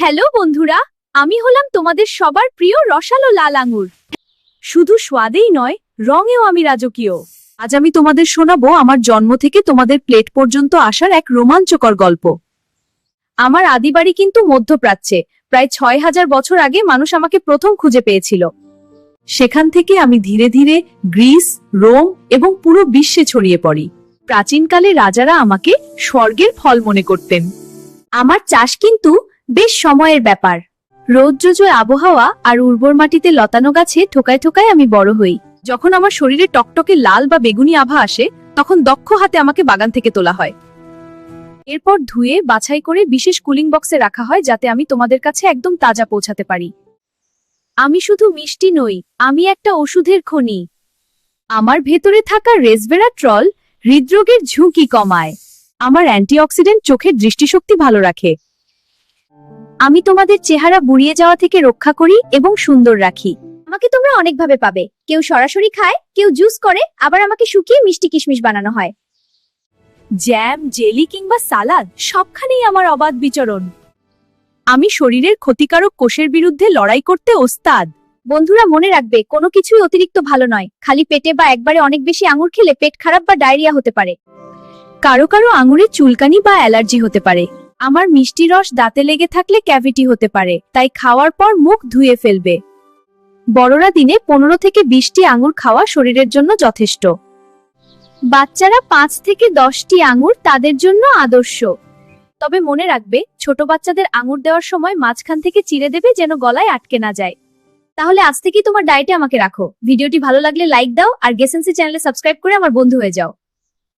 Hello বন্ধুরা, আমি হলাম তোমাদের সবার প্রিয় রসালো লাল আঙুর। শুধু স্বাদেই নয়, রঙেও আমি রাজকীয়। আজ আমি তোমাদের শোনাবো আমার জন্ম থেকে তোমাদের প্লেট পর্যন্ত আসার এক রোমাঞ্চকর গল্প। আমার আদিবাড়ি কিন্তু মধ্যপ্রাচ্যে। প্রায় ৬,০০০ বছর আগে মানুষ আমাকে প্রথম খুঁজে পেয়েছিল। সেখান থেকে আমি ধীরে ধীরে গ্রিস, রোম এবং পুরো বিশ্বে ছড়িয়ে পড়ি। প্রাচীনকালে রাজারা আমাকে স্বর্গের ফল মনে করতেন। আমার চাষ কিন্তু বেশ সময়ের ব্যাপার। রৌদ্রজয় আবহাওয়া আর উর্বর মাটিতে লতানো গাছে ঠোকায় ঠোকায় আমি বড় হই। যখন আমার শরীরে টকটকে লাল বা বেগুনি আভা আসে, তখন দক্ষ হাতে আমাকে বাগান থেকে তোলা হয়। এরপর ধুয়ে বাছাই করে বিশেষ কুলিং বক্সে রাখা হয়, যাতে আমি তোমাদের কাছে একদম তাজা পৌঁছাতে পারি। আমি শুধু মিষ্টি নই, আমি একটা ওষুধের খনি। আমার ভেতরে থাকা রেসভেরাট্রল হৃদরোগের ঝুঁকি কমায়। আমার অ্যান্টিঅক্সিডেন্ট চোখের দৃষ্টিশক্তি ভালো রাখে। আমি তোমাদের চেহারা বুড়িয়ে যাওয়া থেকে রক্ষা করি এবং সুন্দর রাখি। আমাকে তোমরা অনেকভাবে পাবে। কেউ সরাসরি খায়, কেউ জুস করে, আবার আমাকে শুকিয়ে মিষ্টি কিশমিশ বানানো হয়। জ্যাম, জেলি কিংবা সালাদ, সবখানেই আমার অবাধ বিচরণ। আমি শরীরের ক্ষতিকারক কোষের বিরুদ্ধে লড়াই করতে ওস্তাদ। বন্ধুরা, মনে রাখবে, কোনো কিছুই অতিরিক্ত ভালো নয়। খালি পেটে বা একবারে অনেক বেশি আঙুর খেলে পেট খারাপ বা ডায়রিয়া হতে পারে। কারো কারো আঙুরে চুলকানি বা অ্যালার্জি হতে পারে। আমার মিষ্টি রস দাঁতে লেগে থাকলে ক্যাভিটি হতে পারে, তাই খাওয়ার পর মুখ ধুয়ে ফেলবে। বড়রা দিনে 15 থেকে 20টি আঙুর খাওয়া শরীরের জন্য যথেষ্ট। বাচ্চারা 5 থেকে 10টি আঙুর তাদের জন্য আদর্শ। তবে মনে রাখবে, ছোট বাচ্চাদের আঙুর দেওয়ার সময় মাঝখান থেকে চিড়ে দেবে, যেন গলায় আটকে না যায়। তাহলে আজ থেকেই তোমার ডায়েটে আমাকে রাখো। ভিডিওটি ভালো লাগলে লাইক দাও আর গেসেন্সি চ্যানেলে সাবস্ক্রাইব করে আমার বন্ধু হয়ে যাও।